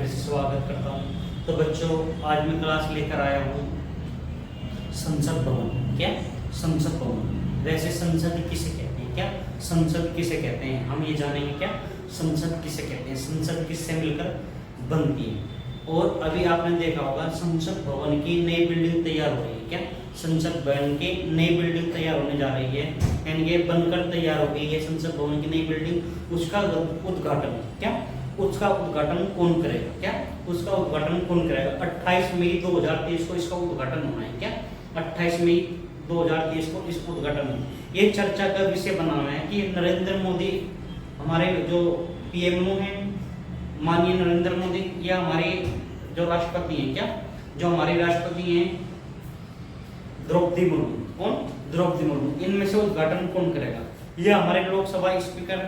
फिर से स्वागत करता हूँ। तो बच्चों, आज मैं क्लास लेकर आया हूँ संसद भवन। क्या संसद भवन? वैसे संसद किसे कहते हैं? क्या संसद किसे कहते हैं हम ये जानेंगे। क्या संसद किसे कहते हैं? संसद किससे मिलकर बनती है? और अभी आपने देखा होगा संसद भवन की नई बिल्डिंग तैयार हो रही है। क्या संसद भवन की नई बिल्डिंग तैयार होने जा रही है, यानी ये बनकर तैयार हो गई है संसद भवन की नई बिल्डिंग। उसका उद्घाटन उसका उद्घाटन कौन करेगा? क्या उसका उद्घाटन कौन करेगा? 28 मई 2023 को इसका उद्घाटन होना है। क्या 28 मई 2023 को इस उद्घाटन में ये चर्चा का विषय बना हुआ है कि नरेंद्र मोदी, हमारे जो पीएमओ हैं माननीय नरेंद्र मोदी, या हमारे जो राष्ट्रपति हैं, क्या जो हमारे राष्ट्रपति हैं द्रौपदी मुर्मू। कौन? द्रौपदी मुर्मू। इनमें से उद्घाटन कौन करेगा? ये हमारे लोकसभा स्पीकर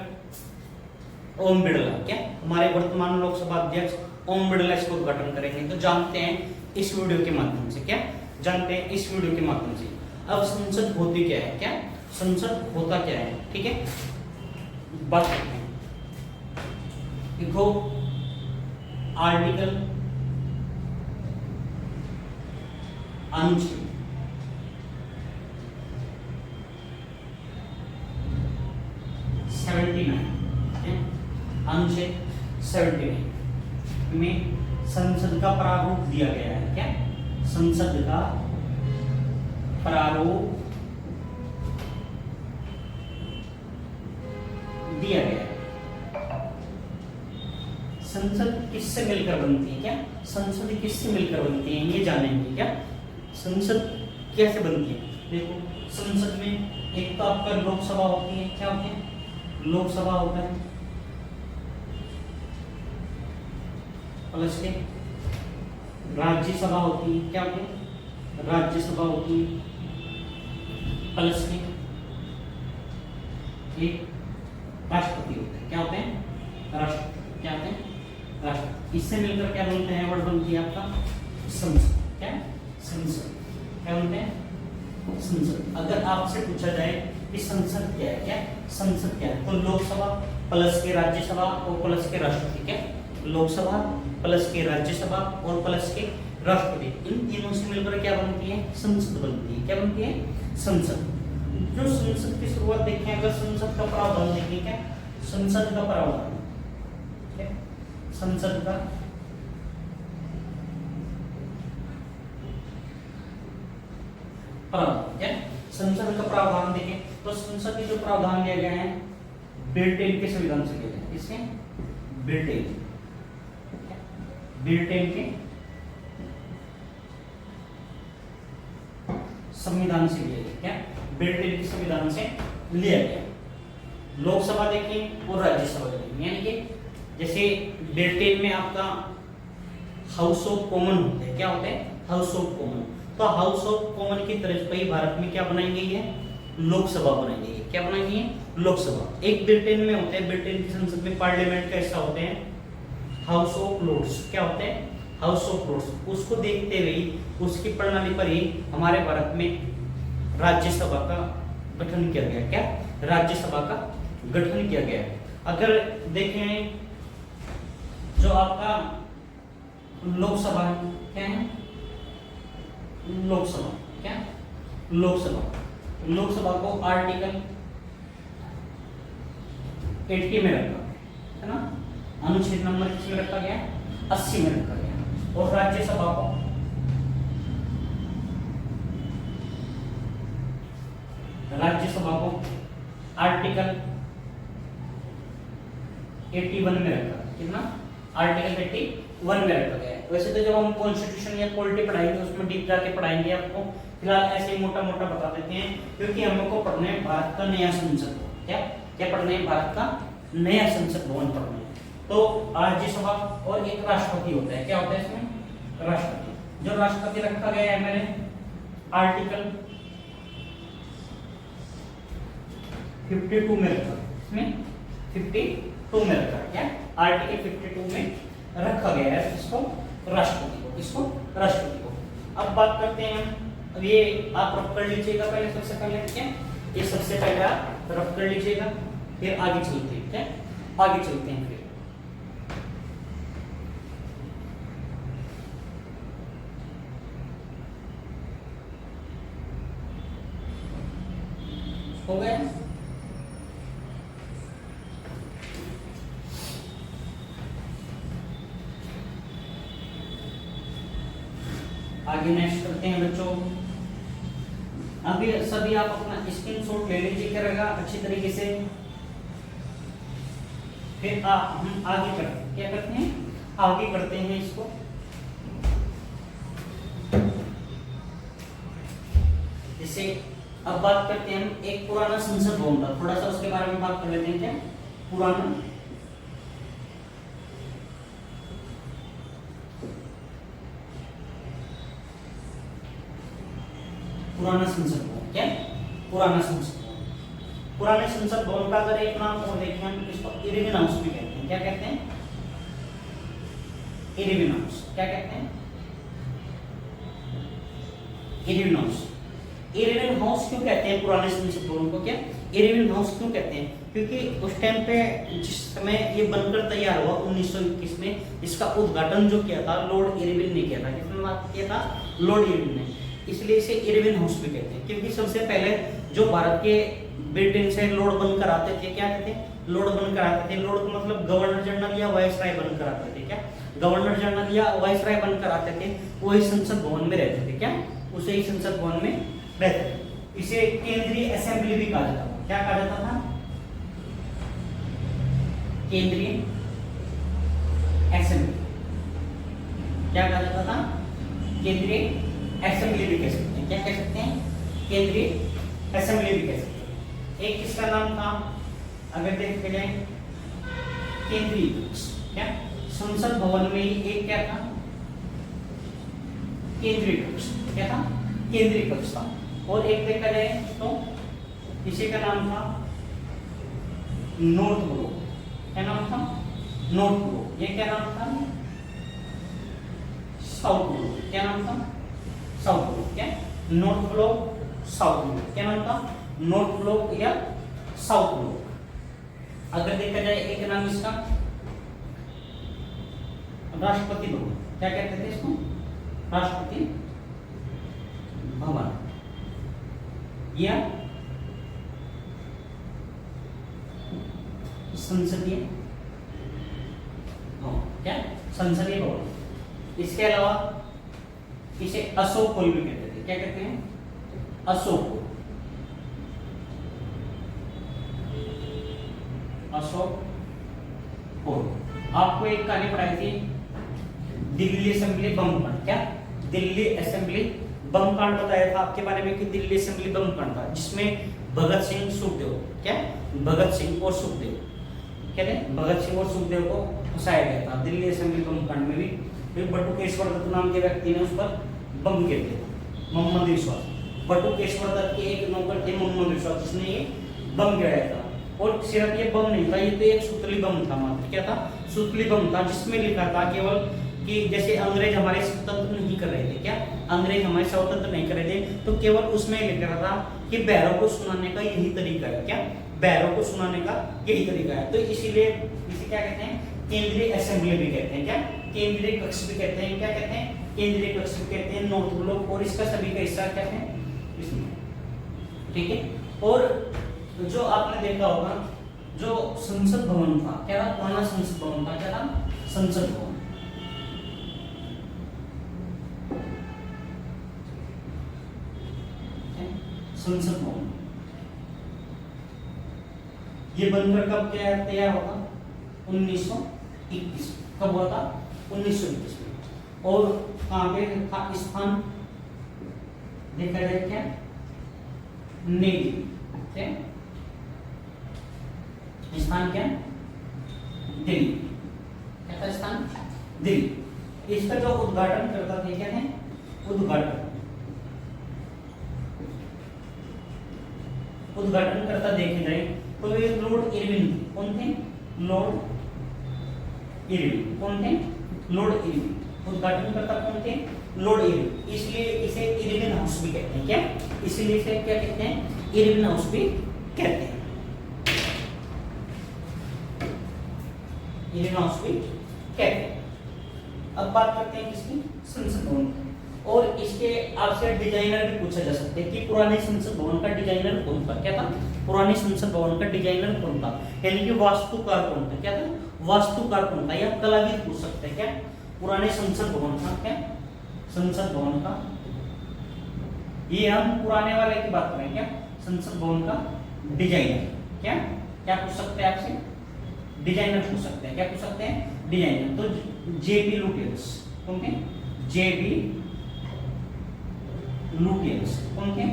ओम बिड़ला, क्या हमारे वर्तमान लोकसभा अध्यक्ष ओम बिड़ला इसको उद्घाटन करेंगे। तो जानते हैं इस वीडियो के माध्यम से। क्या जानते हैं इस वीडियो के माध्यम से? अब संसद होती क्या है? क्या संसद होता क्या है? ठीक है, बात करते हैं। देखो, आर्टिकल अनुच्छेद 79 अनुच्छेद 79 में संसद का प्रारूप दिया गया है। क्या संसद का प्रारूप दिया गया है। संसद किससे मिलकर बनती है? क्या संसद किससे मिलकर बनती है ये जानेंगे। क्या संसद कैसे बनती है? देखो, संसद में एक तो आपका लोकसभा होती है। क्या होती है? लोकसभा होता है, प्लस के राज्यसभा होती है। क्या होती है? राज्यसभा होती है, प्लस के एक राष्ट्रपति होते हैं। क्या होते हैं? राष्ट्रपति। क्या होते हैं? राष्ट्रपति। इससे मिलकर क्या बनते हैं? वर्ड बनती है आपका संसद। क्या संसद? क्या बनते हैं? संसद। अगर आपसे पूछा जाए कि संसद क्या है? क्या संसद क्या है? तो लोकसभा प्लस के राज्यसभा और प्लस के राष्ट्रपति। क्या लोकसभा प्लस के राज्यसभा और प्लस के राष्ट्रपति, इन तीनों से मिलकर क्या बनती है? संसद बनती है। क्या बनती है? संसद। जो संसद की शुरुआत देखें, अगर संसद का प्रावधान देखें, क्या संसद का प्रावधान, संसद का प्रावधान, क्या संसद का प्रावधान देखें तो संसद के जो प्रावधान दिए गए हैं ब्रिटेन के संविधान से दिए गए। इसके ब्रिटेन के संविधान से लिया गया। क्या ब्रिटेन के संविधान से लिया गया। लोकसभा देखें और राज्यसभा देखें, यानी कि जैसे ब्रिटेन में आपका हाउस ऑफ कॉमन होते हैं। क्या होते हैं? House of common. तो हाउस ऑफ कॉमन की तरह पर ही भारत में क्या बनाई गई है? लोकसभा बनाई गई है। क्या बनाई गई है? लोकसभा। एक ब्रिटेन में होते हैं, ब्रिटेन की संसद में पार्लियामेंट का हिस्सा होते हैं हाउस ऑफ लॉर्ड्स। क्या होते हैं? House of lords. उसको देखते हुए उसकी प्रणाली पर ही हमारे भारत में राज्यसभा का गठन किया गया। क्या राज्यसभा का गठन किया गया? अगर देखें जो आपका लोकसभा है, क्या है? लोकसभा। क्या लोकसभा को आर्टिकल 80 में रखा है ना, अनुच्छेद नंबर किसमें रखा गया? 80 में रखा गया। और राज्यसभा को आर्टिकल 81 में रखा। कितना? आर्टिकल 81 में रखा गया है। वैसे तो जब हम कॉन्स्टिट्यूशन या पॉलिटी पढ़ाएंगे उसमें डीप जाके पढ़ाएंगे आपको, फिलहाल ऐसे ही मोटा मोटा बता देते हैं क्योंकि हमको पढ़ना है भारत का नया संसद भवन। क्या पढ़ना है? भारत का नया संसद भवन पढ़ना है। तो राज्यसभा और एक राष्ट्रपति होता है। क्या होता है इसमें? राष्ट्रपति। जो राष्ट्रपति रखा गया है मैंने आर्टिकल 52 में रखा। इसमें 52 में रखा। क्या आर्टिकल 52 में रखा गया है इसको राष्ट्रपति को। इसको राष्ट्रपति को। अब बात करते हैं हम, अब ये आप रफ कर लीजिएगा पहले, सबसे पहले। क्या ये सबसे पहले आप रफ कर लीजिएगा, फिर आगे चलते हैं। क्या आगे चलते हैं। फिर हो गया। आगे नेक्स्ट करते हैं बच्चों। अभी सभी आप अपना स्क्रीनशॉट ले लीजिए करेगा अच्छी तरीके से। फिर हम आगे करते हैं, क्या करते हैं, आगे करते हैं इसको। जैसे अब बात करते हैं हम एक पुराना संसद भवन था, थोड़ा सा उसके बारे में बात कर लेते हैं। क्या पुराना संसद भवन, क्या पुराना संसद भवन। पुराने संसद भवन का अगर एक नाम और देखें हम इसको इरविन हाउस भी कहते हैं। क्या कहते हैं, इरविन हाउस। क्या कहते हैं, इरविन हाउस। इरविन हाउस क्यों कहते हैं पुराने संसद भवन को, क्या इरविन हाउस क्यों कहते हैं, क्योंकि उस टाइम पे जिस समय ये बनकर तैयार हुआ 1921 में, इसका उद्घाटन जो किया था लॉर्ड इरविन ने किया था। किसने बात किया था, लॉर्ड इरविन ने, इसलिए इसे इरविन हाउस भी कहते हैं। क्योंकि सबसे पहले जो भारत के ब्रिटेन से लॉर्ड बनकर आते थे, क्या कहते हैं, लॉर्ड बनकर आते थे। लॉर्ड का मतलब गवर्नर जनरल या वाइसराय बनकर आते थे। क्या गवर्नर जनरल या वाइसराय बनकर आते थे, वही संसद भवन में रहते थे। क्या उसे ही संसद भवन में रहते थे। इसे केंद्रीय असेंबली भी कहा जाता था। क्या कहा जाता था, केंद्रीय असेंबली। क्या कहा जाता था, केंद्रीय असेंबली भी कह सकते हैं। क्या कह सकते हैं, केंद्रीय असेंबली भी कह सकते हैं। एक किसका नाम था, अगर देखते जाए केंद्रीय कक्ष। क्या संसद भवन में ही एक क्या था, केंद्रीय कक्ष। क्या था, केंद्रीय कक्ष था। और एक देखा जाए तो इसी का नाम था नॉर्थ ब्लॉक। क्या नाम था, नॉर्थ ब्लॉक। ये क्या नाम था, साउथ ब्लॉक। क्या नाम था, साउथ ब्लॉक। क्या नॉर्थ ब्लॉक, साउथ ब्लॉक। क्या नाम था, नॉर्थ ब्लॉक या साउथ ब्लॉक। अगर देखा जाए एक नाम इसका राष्ट्रपति भवन। क्या कहते थे इसको, राष्ट्रपति भवन या संसदीय भवन। क्या संसदीय भवन। इसके अलावा इसे अशोक पुल भी कहते थे। क्या कहते हैं, अशोक पुल, अशोक पुल। आपको एक कहानी पढ़ाई थी, दिल्ली असेंबली बम कांड। क्या दिल्ली असेंबली बम कांड बताया था आपके बारे में कि दिल्ली असेंबली बम कांड था, जिसमें भगत सिंह सुखदेव, क्या भगत सिंह और सुखदेव, कहते हैं भगत सिंह और सुखदेव को फंसाया गया था दिल्ली असेंबली बम कांड में भी। फिर बटुकेश्वर दत्त नाम के व्यक्ति ने उस पर बम गिर दिया। मोहम्मद विश्वास, बटुकेश्वर दत्त के एक नौकर थे मोहम्मद विश्वास, जिसने ये बम गिराया था। और सिर्फ ये बम नहीं था, ये तो एक सुतली बम था मात्र। क्या था, सुतली बम था, जिसमें लिखा था केवल कि जैसे अंग्रेज हमारे स्वतंत्र नहीं कर रहे थे। क्या अंग्रेज हमारे स्वतंत्र नहीं कर रहे थे, तो केवल उसमें लिख रहा था कि बैरों को सुनाने का यही तरीका है। क्या बैरों को सुनाने का यही तरीका है। तो इसीलिए इसे क्या कहते हैं, केंद्रीय असेंबली भी कहते हैं। क्या केंद्रीय कक्ष भी कहते हैं। क्या कहते हैं, केंद्रीय कक्ष भी कहते हैं, नॉर्थ ब्लॉक। और इसका सभी का हिस्सा क्या है, इसमें। ठीक है। और जो आपने देखा होगा, जो संसद भवन था, क्या था, पुराना संसद भवन था। क्या था, संसद भवन। संसद भवन ये बनकर कब तैयार होगा, 1921। कब हुआ था, 1921 में। और कहां पे था स्थान, देखा जाए क्या, नई दिल्ली। स्थान क्या, दिल्ली। क्या था स्थान, दिल्ली। इसका जो उद्घाटन करता थे, क्या थे, उद्घाटन करता देखे जाए तो ये लॉर्ड इरविन। कौन थे, लॉर्ड इरविन। कौन थे, लॉर्ड इरविन। उद्घाटन करता कौन थे, लॉर्ड इरविन। इसलिए इसे इरविन हाउस भी कहते हैं। क्या इसलिए इसे क्या कहते हैं, इरविन हाउस भी कहते हैं। इरविन हाउस भी कहते हैं। अब बात करते हैं किसकी, संसद भवन। और इसके आपसे डिजाइनर भी पूछा जा सकता है कि पुराने संसद भवन का डिजाइनर कौन था। क्या था? पुराने संसद भवन का डिजाइनर कौन था, यानी कि वास्तुकार कौन था। क्या था? वास्तुकार कौन था, या कलाविद पूछ सकते हैं। क्या पुराने संसद भवन का, क्या संसद भवन का, ये हम पुराने वाले की बात करें। क्या संसद भवन का डिजाइनर, क्या क्या पूछ सकते हैं आपसे? डिजाइनर पूछ सकते हैं। क्या पूछ सकते हैं? डिजाइनर। तो जेबी लुटियंस कौन थे? जेबी लुटियंस कौन थे?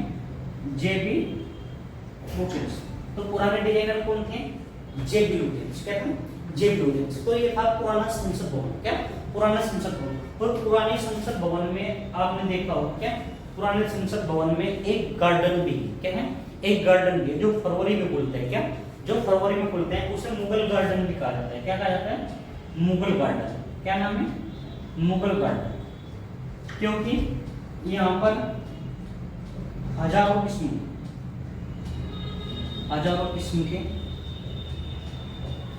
जेबी लुटियंस। तो पुराने डिजाइनर कौन थे? जेबी लुटियंस। क्या था? जेबी लुटियंस। तो ये था पुराना संसद भवन। क्या पुराना संसद भवन। और पुराने संसद भवन में आपने देखा होगा, क्या पुराने संसद भवन में एक गार्डन भी, क्या है, एक गार्डन भी जो फरवरी में खुलता है। क्या जो फरवरी में खुलते हैं उसे मुगल गार्डन भी कहा जाता है। क्या कहा जाता है? मुगल गार्डन। क्या नाम है? मुगल गार्डन। क्योंकि यहाँ पर हजारों किस्म के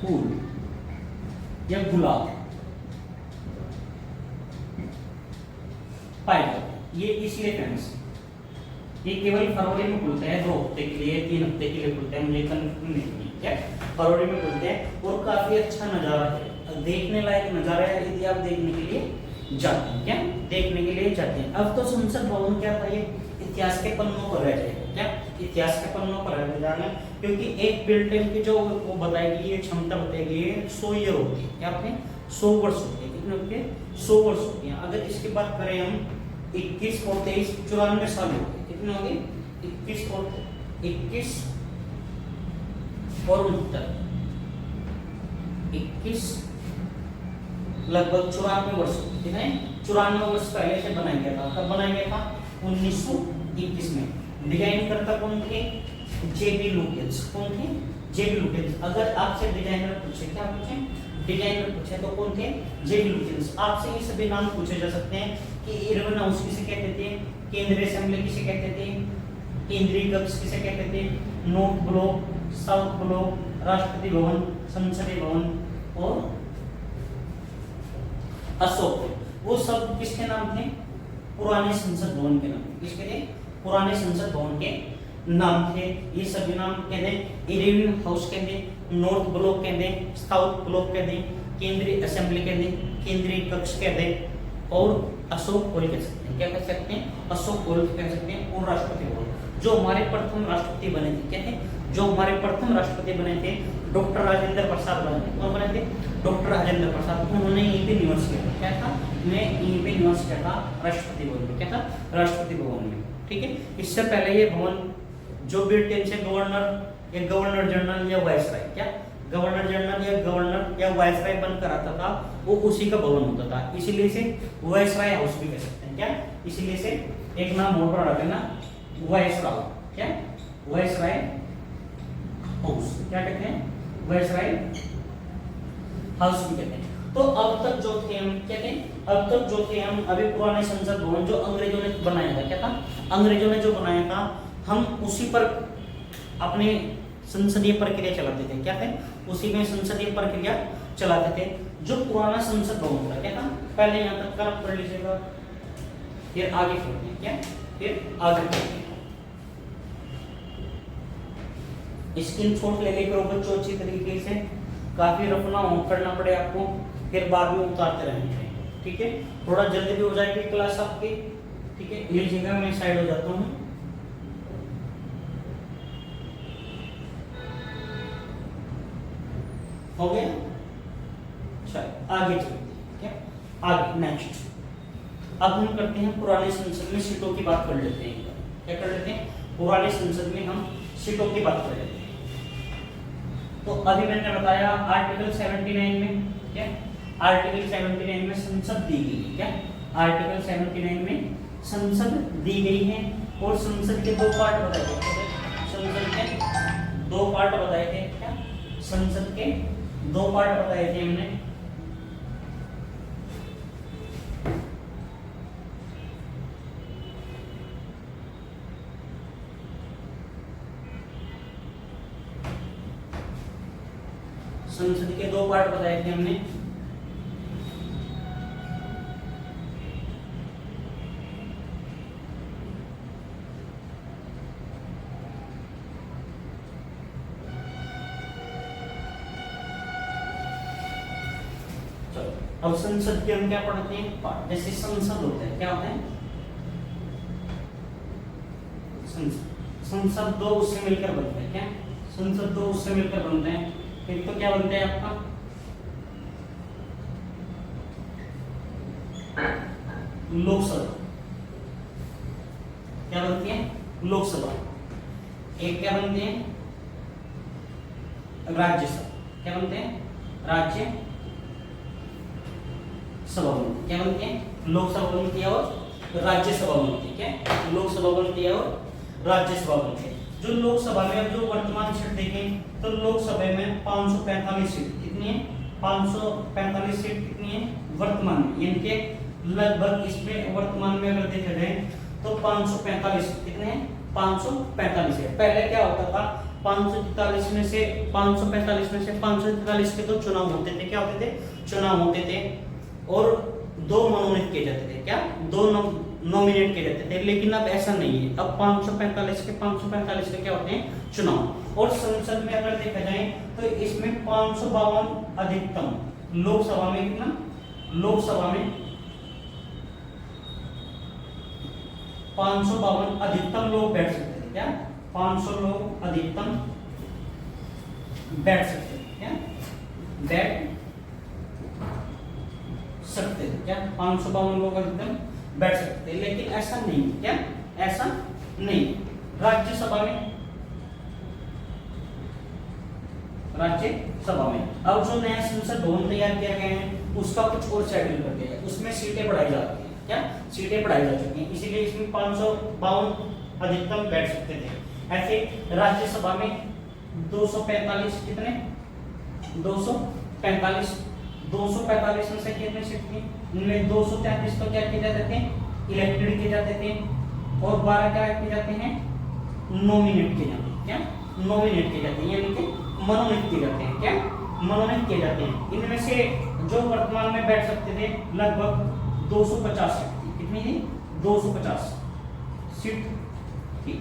फूल या गुलाब पाए जाते हैं। ये इसलिए फेमस है। ये केवल फरवरी में खुलते हैं, 2 हफ्ते के लिए, 3 हफ्ते के लिए खुलते हैं, मुझे कंफर्म नहीं है। क्या फरवरी में खुलते हैं और काफी अच्छा नजारा है, देखने लायक नजारा है। यदि आप देखने के लिए जाते हैं, क्या देखने के लिए जाते हैं। अब तो संसद भवन क्या था, ये इतिहास के पन्नों पर रह जाएगा। क्या इतिहास के पन्नों पर रह जाना, क्योंकि एक बिल्डिंग की जो वो बताएगी, ये क्षमता बताएगी, 100 ईयर होती है। क्या होते हैं? 100 वर्ष होते हैं। कितने होते हैं? 100 वर्ष होते हैं। अगर इसकी बात करें हम, 21 और 23 94 साल हो गए। कितने हो गए? 21 और 21 लगभग 94 वर्ष। कितने? 94 वर्ष पहले से बनाया गया था। कब बनाया गया था? 1921 में। डिजाइन करता कौन थे? जेबी लुटियंस। कौन थे? जेबी लुटियंस। अगर आपसे डिजाइनर पूछे, क्या पूछे? डिजाइनर पूछे तो कौन थे? जेबी लुटियंस। आपसे ये सभी नाम पूछे जा सकते हैं कि इरविन हाउस किसे कहते थे, केंद्रीय असेंबली किसे कहते थे, केंद्रीय कक्ष किसे कहते थे, north block, south block, Rashtrapati Bhavan, संसदीय भवन और अशोक, वो सब किसके नाम थे? पुराने संसद भवन के नाम। किसके थे? पुराने संसद भवन के नाम थे। ये सभी नाम कहते इरविन हाउस कहते, नॉर्थ ब्लॉक कहते, साउथ ब्लॉक कहते, केंद्रीय असेंबली कहते, केंद्रीय कक्ष कहते और अशोक हॉल कह सकते हैं। क्या कह सकते हैं? अशोक हॉल कह सकते हैं। और राष्ट्रपति भवन, जो हमारे प्रथम राष्ट्रपति बने थे, क्या थे? जो हमारे प्रथम राष्ट्रपति बने थे डॉक्टर राजेंद्र प्रसाद बने थे। कौन बने थे? डॉक्टर राजेंद्र प्रसाद। उन्होंने यहीं पे निवास किया था। क्या था? उन्हें यहीं पे निवास किया था, राष्ट्रपति भवन में। क्या था? राष्ट्रपति भवन में। ठीक है। इससे पहले ये भवन जो ब्रिटेन से गवर्नर या गवर्नर जनरल या वायसराय, क्या गवर्नर जनरल या वायसराय बनकर आता था, वो उसी का भवन होता था। इसीलिए से वायसराय हाउस भी कह सकते हैं। क्या इसीलिए से एक नाम और पढ़ा देना, वायसराय। क्या वायसराय हाउस क्या कहते हैं? वायसराय हाउस भी कहते हैं। तो अब तक जो थे हम, क्या थे? अब तक जो थे हम अभी पुराने संसद भवन जो अंग्रेजों ने बनाया था, क्या था? अंग्रेजों ने जो बनाया था, हम उसी पर अपनी संसदीय प्रक्रिया चलाते थे। क्या थे? उसी में संसदीय प्रक्रिया चलाते थे। जो पुराना संसद भवन था, क्या था? पहले यहाँ तक का पढ़ लीजिएगा, फिर आगे पढ़ते हैं। क्या फिर आगे पढ़ते हैं। स्क्रीनशॉट ले लेकर बच्चों अच्छी तरीके से, काफी रफ ना हो करना पड़े आपको, फिर बाद में उतारते रहेंगे। ठीक है, थोड़ा जल्दी भी हो जाएगी क्लास आपकी। ठीक है, लीजिएगा, मैं साइड हो जाता हूँ। हो गया? चलो आगे चलते हैं। क्या आगे नेक्स्ट, अब हम करते हैं पुराने संसद में सीटों की बात कर लेते हैं। क्या कर लेते हैं? पुराने संसद में हम सीटों की बात कर लेते हैं। तो अभी मैंने बताया आर्टिकल 79 में, क्या आर्टिकल 79 में संसद दी गई है। क्या आर्टिकल 79 में संसद दी गई है और संसद के 2 पार्ट बताए थे। संसद के 2 पार्ट बताए थे। क्या संसद के 2 पार्ट बताए थे हमने। संसद के 2 पार्ट बताए थे हमने। अब संसद के हम क्या पढ़ते हैं पार्ट, जैसे संसद होता है क्या होता है संसद दो उससे मिलकर बनता है क्या, संसद दो उससे मिलकर बनते हैं। एक तो क्या बनता है आपका लोकसभा, क्या बनती है लोकसभा, एक क्या बनते हैं राज्यसभा, क्या बनते हैं राज्य सभा बनती है, क्या बनती है लोकसभा बनती है और राज्यसभा बनती है, क्या लोकसभा बनती है और राज्यसभा बनती है। जो लोकसभा में जो वर्तमान सीट देखें तो लोकसभा में 545 सीट कितनी है 545 सीट कितनी है वर्तमान में, यानी कि लगभग इसमें वर्तमान में अगर देखा जाए तो 545 कितने हैं 545 है। पहले क्या होता था 545 में से 543 के तो चुनाव होते थे, क्या होते थे चुनाव होते थे और दो मनोनीत किए जाते थे, क्या दो नॉमिनेट किए जाते थे। लेकिन अब ऐसा नहीं है, अब 545 के क्या होते हैं चुनाव। और संसद में अगर देखा जाए तो इसमें 552 अधिकतम, लोकसभा में कितना लोकसभा में 552 अधिकतम लोग बैठ सकते थे, क्या 500 लोग अधिकतम बैठ सकते थे, क्या बैठ सकते थे, क्या 552 लोग अधिकतम बैठ सकते थे। लेकिन ऐसा नहीं, क्या ऐसा नहीं। राज्यसभा में अब जो नया संसद भवन तैयार किया गया है उसका कुछ और शेड्यूल कर दिया है, उसमें सीटें बढ़ाई जाती है, क्या सीटें बढ़ाई जा चुकी हैं, इसीलिए इसमें 552 अधिकतम बैठ सकते थे। ऐसे राज्यसभा में 245 कितने 245 में से कितने सीट थी इनमें 233 तो क्या किए जाते थे इलेक्टेड किए जाते थे और 12 क्या किए जाते हैं नॉमिनेट किए जाते हैं, क्या नॉमिनेट किए जाते हैं यानी कि मनोनीत किए जाते हैं, क्या मनोनीत किए जाते हैं। इनमें से जो वर्तमान में बैठ सकते थे लगभग 250 सीट थी, कितनी थी 250 सीट थी,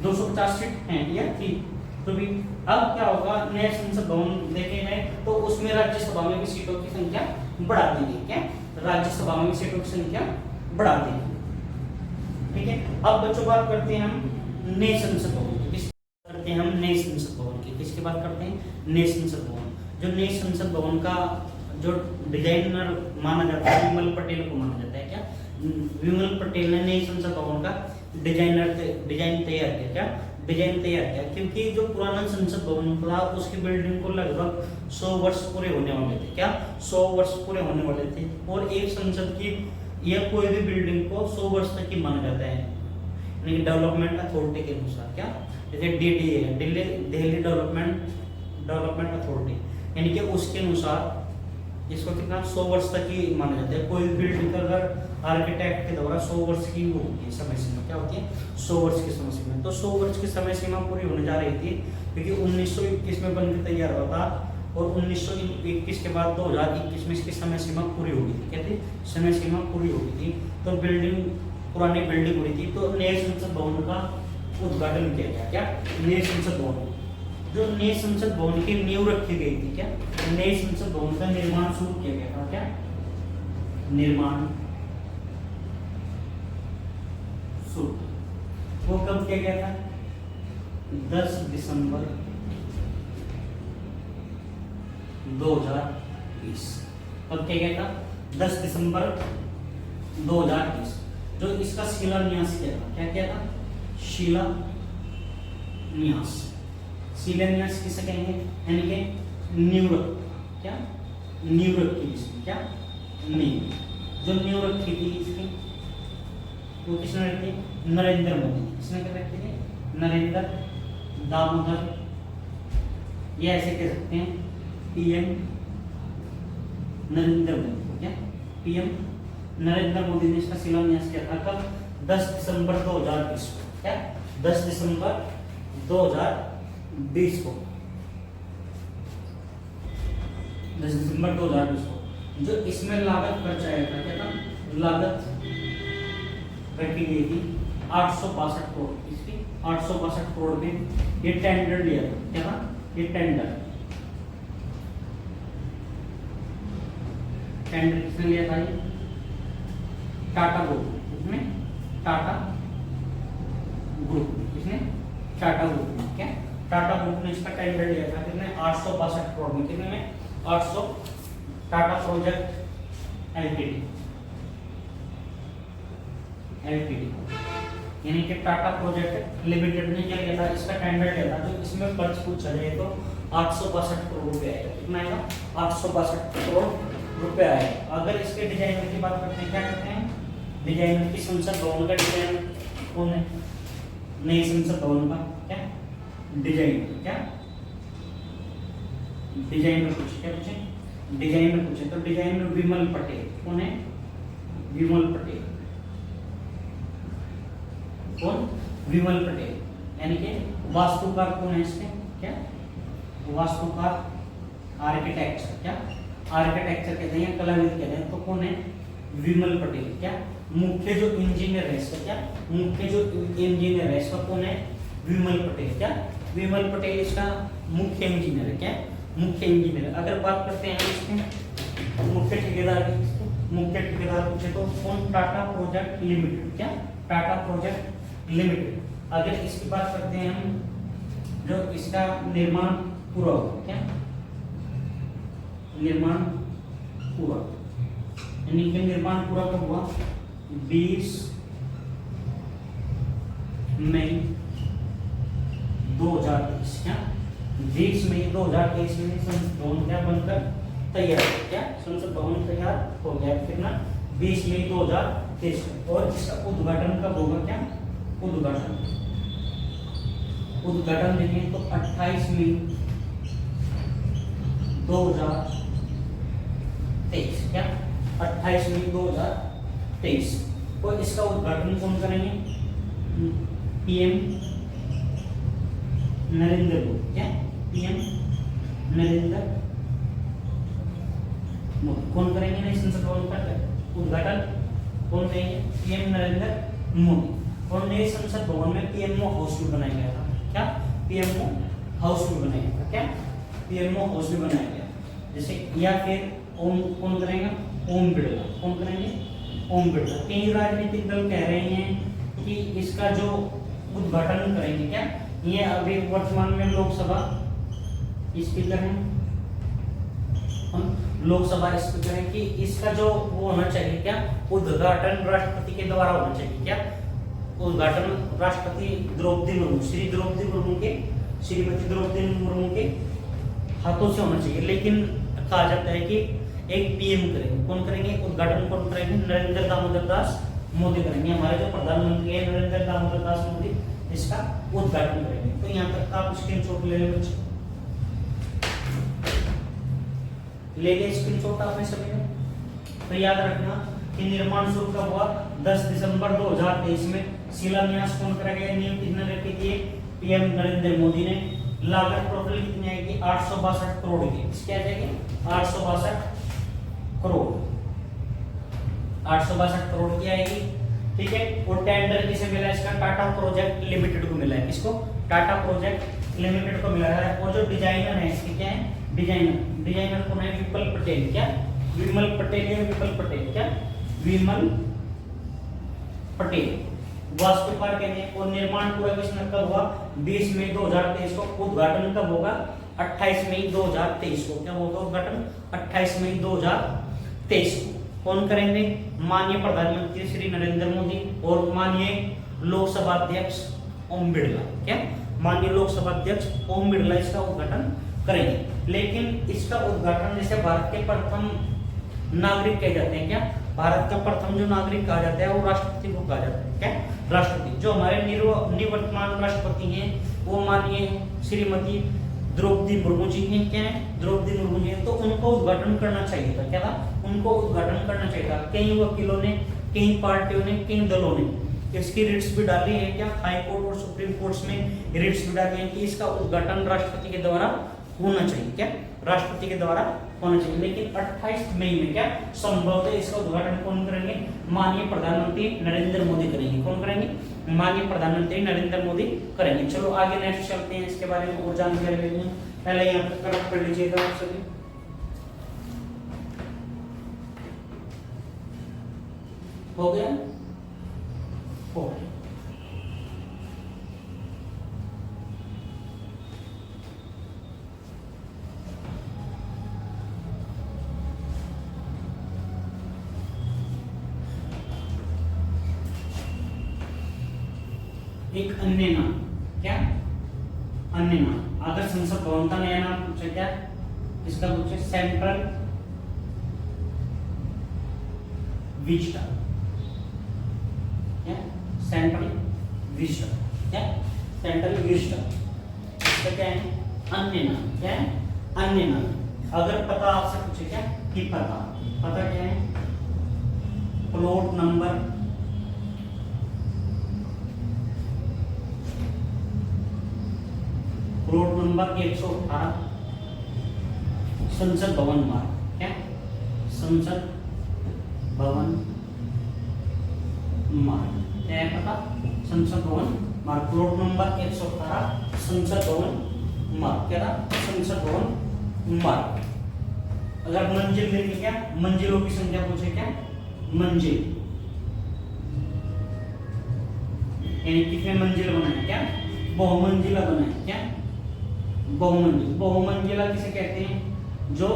250 सीट हैं ये थी। तो भी अब क्या होगा नए संसद भवन देखे हैं तो उसमें राज्यसभा में भी सीटों की संख्या बढ़ा दी गई, क्या राज्यसभा में भी सीटों की संख्या बढ़ा दी गई, ठीक है। अब बच्चों बात करते हैं हम नए संसद भवन की, करते हैं हम नए संसद भवन की, किसकी बात करते हैं नए संसद भवन। जो नए संसद भवन का जो डिजाइनर माना जाता है विमल पटेल को माना जाता है, क्या विमल पटेल ने नए संसद भवन का डिजाइन तैयार किया, क्या डिजाइन तैयार किया, क्योंकि जो पुराना संसद भवन था उसकी बिल्डिंग को लगभग 100 वर्ष पूरे होने वाले थे, क्या 100 वर्ष पूरे होने वाले थे। और एक संसद की या कोई भी बिल्डिंग को 100 वर्ष तक ही माना जाता है, यानी डेवलपमेंट अथॉरिटी के अनुसार, क्या जैसे DDA है दिल्ली डेवलपमेंट अथॉरिटी, यानी कि उसके अनुसार इसको कितना 100 वर्ष तक ही माना जाता है। कोई बिल्डिंग अगर आर्किटेक्ट के द्वारा 100 वर्ष की वो होती है समय सीमा, क्या होती है 100 वर्ष की समय सीमा। तो 100 वर्ष की समय सीमा पूरी होने जा रही थी क्योंकि 1921 में बनकर तैयार हुआ था और 1921 के बाद 2021 में इसकी समय सीमा पूरी हो गई थी, कहते समय सीमा पूरी हो गई थी। तो बिल्डिंग पुरानी बिल्डिंग हुई थी तो नए संसद भवन का उद्घाटन किया गया, क्या नए संसद भवन। जो नए संसद भवन की नींव रखी गई थी, क्या नए संसद भवन का निर्माण शुरू किया गया था, क्या निर्माण शुरू वो कब किया गया था 10 दिसंबर 2020। कब किया गया था 10 दिसंबर 2020। जो इसका शिलान्यास किया था, क्या किया था शिलान्यास किसे कहेंगे यानी कि नींव रख, क्या नींव रखी इसकी, क्या नींव जो नींव रखी थी इसकी वो किसने रखी नरेंद्र मोदी, किसने कर रखी थी नरेंद्र दामोदर, ये ऐसे कह सकते हैं PM नरेंद्र मोदी, क्या PM नरेंद्र मोदी ने इसका शिलान्यास किया था कब 10 दिसंबर 2020 को, क्या 10 दिसंबर 2020 को 10 दिसंबर 2020 को। जो इसमें लागत खर्च आया था, क्या था लागत रखी गई थी 862 करोड़, इसकी 862 करोड़ में ये टेंडर लिया था, क्या था ये टेंडर टेंडर किसने लिया था? ये टाटा ग्रुप, इसमें टाटा ग्रुप, इसने टाटा ग्रुप ने क्या, टाटा ग्रुप ने इसका टेंडर लिया था कितने? 862 करोड़ में। कितने में? 800। टाटा प्रोजेक्ट एलटीडी, यानी कि टाटा प्रोजेक्ट लिमिटेड ने क्या लिया था? इसका टेंडर लिया था। जो इसमें खर्च पूछा जाए तो 862 करोड़ रुपए आएगा। कितना आएगा? 862 करोड़ रुपए आएगा। अगर इसके डिजाइनर की बात करते हैं, क्या करते हैं? डिजाइनर की संसद भवन का डिजाइन कौन है? नई संसद भवन का क्या डिजाइनर, क्या डिजाइनर पूछे, क्या पूछे? डिजाइनर पूछे तो डिजाइनर विमल पटेल। कौन है? विमल पटेल। कौन? विमल पटेल। यानी कि वास्तुकार कौन है इसके? क्या वास्तुकार, आर्किटेक्चर, क्या आर्किटेक्चर कहते हैं, कलाविद कहते हैं, तो कौन है? विमल पटेल। क्या मुख्य जो इंजीनियर है इसका, क्या मुख्य जो इंजीनियर है इसका कौन है? विमल पटेल। क्या विमल पटेल इसका मुख्य इंजीनियर है। क्या मुख्य इंजीनियर। अगर बात करते हैं इसके मुख्य ठेकेदार की, मुख्य ठेकेदार पूछे तो कौन? Tata project limited. क्या टाटा प्रोजेक्ट लिमिटेड। अगर इसकी बात करते हैं हम, जो इसका निर्माण पूरा हुआ, क्या निर्माण पूरा, यानी कि निर्माण पूरा कब हुआ? 20 मई 2023। क्या 20 मई 2023 में संसद भवन क्या बनकर तैयार हो गया? संसद भवन तैयार हो गया। कितना? 20 मई 2023। और इसका उद्घाटन कब होगा? क्या उद्घाटन देखें तो 28 मई 2023। क्या 28 मई 2023। और इसका उद्घाटन कौन करेंगे? पीएम नरेंद्र मोदी। क्या पीएम नरेंद्र मोदी। कौन करेंगे? नहीं संसद भवन का उद्घाटन कौन करेंगे? पीएम नरेंद्र मोदी। और नए संसद भवन में पीएमओ हाउस भी बनाया गया था। क्या पीएमओ हाउस भी बनाया गया? क्या पीएमओ हाउस भी बनाया गया। जैसे या फिर ओम कौन करेगा? ओम बिड़ला। कौन करेंगे? ओम बिड़ला। कई राजनीतिक दल कह रहे हैं कि इसका जो उद्घाटन करेंगे, क्या ये अभी वर्तमान में लोकसभा स्पीकर हैं, हम लोकसभा स्पीकर हैं, कि इसका जो वो होना चाहिए, क्या उद्घाटन राष्ट्रपति के द्वारा होना चाहिए। क्या उद्घाटन राष्ट्रपति द्रौपदी मुर्मू, श्रीमती द्रौपदी मुर्मू के हाथों से होना चाहिए। लेकिन कहा जाता है कि एक पीएम करेंगे। कौन करेंगे? उद्घाटन कौन करेंगे? नरेंद्र दामोदर दास मोदी करेंगे। हमारे जो प्रधानमंत्री है नरेंद्र दामोदर दास मोदी इसका उद्घाटन करेंगे। तो यहाँ तक आप स्क्रीनशॉट ले लें बच्चे, ले लिया स्क्रीनशॉट आपने सभी ने। तो याद रखना कि निर्माण शुरू कब हुआ? 10 दिसंबर 2023 में। शिलान्यास कौन करेगा? नींव किसने रखी थी? पीएम नरेंद्र मोदी ने। लागत टोटल कितनी आएगी? 862 करोड़ की। क्या जाएगी? 862 करोड़, 862 करोड़ की आएगी। ठीक है। और टेंडर किसे मिला? इसका टाटा प्रोजेक्ट लिमिटेड को मिला है। किसको? टाटा प्रोजेक्ट लिमिटेड को मिला है। और जो डिजाइनर है इसके, क्या है? डिजाइनर कौन है? विमल पटेल। क्या विमल पटेल या विमल पटेल? क्या विमल पटेल। वास्तुकार कहते हैं। और निर्माण पूरा किसने कब हुआ? 20 मई 2023 को। उद्घाटन कब होगा? 28 मई 2023 को। क्या होगा उद्घाटन? 28 मई 2023 को। कौन करेंगे? माननीय प्रधानमंत्री श्री नरेंद्र मोदी और माननीय लोकसभा अध्यक्ष ओम बिड़ला। क्या माननीय लोकसभा अध्यक्ष ओम बिड़ला इसका उद्घाटन करेंगे। लेकिन इसका उद्घाटन जैसे भारत के प्रथम नागरिक कहे जाते हैं। क्या भारत का प्रथम जो नागरिक कहा जाता है वो राष्ट्रपति को कहा जाता है। क्या राष्ट्रपति। जो हमारे निवर्तमान राष्ट्रपति हैं वो माननीय श्रीमती द्रौपदी मुर्मू जी हैं। क्या है? द्रौपदी मुर्मू जी हैं। तो उनको उद्घाटन करना चाहिए था। क्या था? उनको उद्घाटन करना चाहिए था। कई वकीलों ने, कई पार्टियों ने, कई दलों ने इसकी रिट्स भी डाली है। क्या हाई कोर्ट और सुप्रीम कोर्ट में रिट्स भी डाली है कि इसका उद्घाटन राष्ट्रपति के द्वारा होना चाहिए। क्या राष्ट्रपति के द्वारा होना चाहिए। लेकिन 28 मई में क्या संभव है इसका उद्घाटन कौन करेंगे? माननीय प्रधानमंत्री नरेंद्र मोदी करेंगे। कौन करेंगे? माननीय प्रधानमंत्री नरेंद्र मोदी करेंगे। चलो आगे नेक्स्ट चलते हैं, इसके बारे में और जानकारी लेते हैं। पहले यहाँ पर कनेक्ट कर लीजिएगा आप सभी। हो गया, हो गया। एक अन्य नाम, क्या अन्य नाम, अगर संसद भवन का नया नाम पूछे, क्या इसका पूछे सेंट्रल विस्टा, क्या सेंट्रल विस्टा, क्या सेंट्रल विस्टा, इसका क्या है अन्य नाम, क्या है अन्य नाम। अगर पता आपसे पूछे, क्या कि पता, पता क्या है प्लॉट नंबर प्लॉट नंबर 118 संसद भवन मार्ग, क्या संसद भवन मार्ग, क्या है पता संसद भवन मार्ग, प्लॉट नंबर 118 संसद भवन मार्ग, क्या था संसद भवन मार्ग। अगर मंजिल देखे, क्या मंजिलों की संख्या पूछे, क्या मंजिल यानी कितने मंजिल बनाए, क्या बहुमंजिला बनाए, क्या बहुमंजिल, बहुमंजिला किसे कहते हैं जो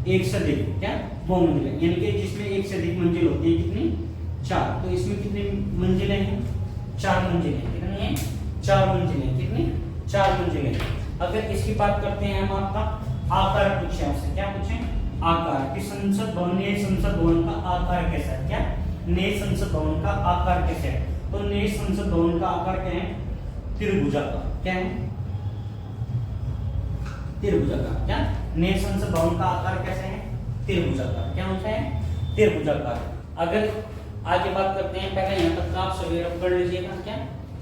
एक से अधिक, क्या बहुमंजिला यानी कि जिसमें एक से अधिक मंजिल होती है, कितनी चार, तो इसमें कितनी मंजिलें हैं चार मंजिलें, कितनी है चार मंजिलें, कितनी चार मंजिलें। अगर इसकी बात करते हैं हम, आपका आकार पूछे आपसे, क्या पूछे आकार कि संसद भवन, नए संसद भवन का आकार कैसा है, क्या नए संसद भवन का आकार कैसा है, तो नए संसद भवन का आकार क्या है त्रिभुजाकार, क्या है त्रिभुजाकार, क्या नए संसद भवन का आकार कैसे है त्रिभुजाकार, क्या होता है त्रिभुजाकार। अगर आगे बात करते हैं, पहले यहाँ तक आप सभी रब कर लीजिएगा, क्या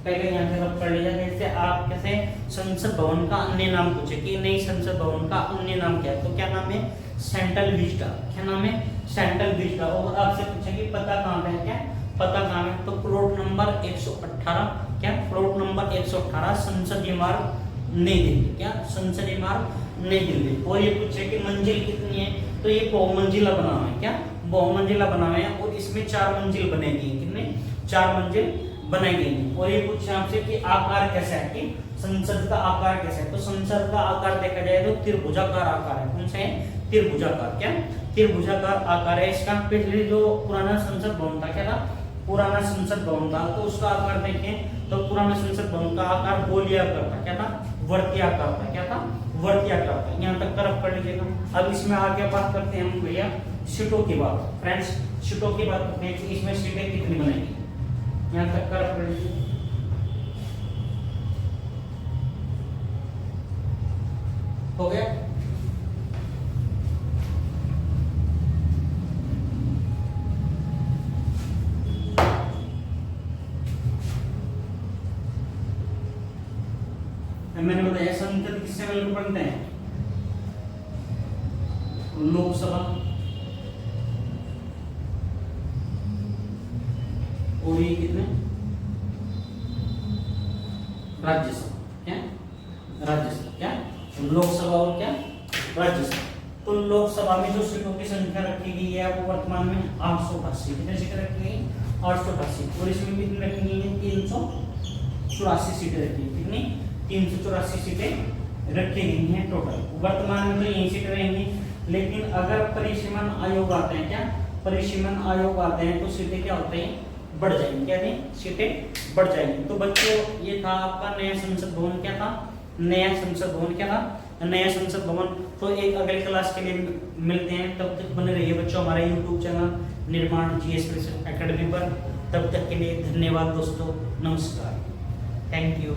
पहले यहाँ से रब कर लीजिएगा। जैसे आप कैसे संसद भवन का अन्य नाम पूछे कि नई संसद भवन का अन्य नाम क्या है, तो क्या नाम है सेंट्रल विस्टा, क्या नाम है सेंट्रल विस्टा। और आपसे पूछे कि पता कहाँ पे है, क्या पता कहाँ है, तो प्लॉट नंबर 118, क्या प्लॉट नंबर 118 संसदीय मार्ग नई दिल्ली, क्या संसदीय मार्ग नई दिल्ली। और ये पूछे कि मंजिल कितनी है, तो ये बहुमंजिला बना हुआ है, क्या बहुमंजिला बना हुआ है और इसमें चार मंजिल बनेगी, कितने चार मंजिल बनाएगी। और ये पूछे आपसे कि आकार कैसा है, कि संसद का आकार कैसा है, तो संसद का आकार देखा जाए तो त्रिभुजाकार आकार है, कौन सा है त्रिभुजाकार, क्या त्रिभुजाकार आकार है इसका। पिछले जो पुराना संसद भवन था, क्या था पुराना संसद भवन था, तो उसका आकार देखें तो पुराना संसद भवन का आकार गोलियाकार था, क्या था वर्तियाकार था, क्या था वर्तियाकार था। यहाँ तक तरफ कर लीजिएगा। अब इसमें आगे बात करते हैं हम भैया सीटों की बात, फ्रेंड्स सीटों की बात करते हैं कि इसमें सीटें कितनी बनेगी, यहाँ तक तरफ कर लीजिए। हो गया, मैंने बताया संसद किससे मिलकर बनते हैं, लोकसभा और ये कितने राज्यसभा, क्या राज्यसभा, क्या लोकसभा और क्या राज्यसभा। तो लोकसभा में जो सीटों की संख्या रखी गई है वो वर्तमान में 888, कितने सीटें रखी गई 888, और इसमें कितनी रखी गई है 384 सीटें रखी गई, कितनी 384 सीटें रखी गई हैं टोटल। वर्तमान में तो यही सीटें रहेंगी, लेकिन अगर परिसीमन आयोग आते हैं, क्या परिसीमन आयोग आते हैं तो सीटें क्या होते हैं बढ़ जाएंगी, क्या थी सीटें बढ़ जाएंगी। तो बच्चों ये था आपका नया संसद भवन, क्या था नया संसद भवन, क्या था नया संसद भवन। तो एक अगले क्लास के लिए मिलते हैं, तब तक बने रहिए बच्चों हमारे यूट्यूब चैनल निर्माण जीएस एकेडमी पर। तब तक के लिए धन्यवाद दोस्तों, नमस्कार, थैंक यू।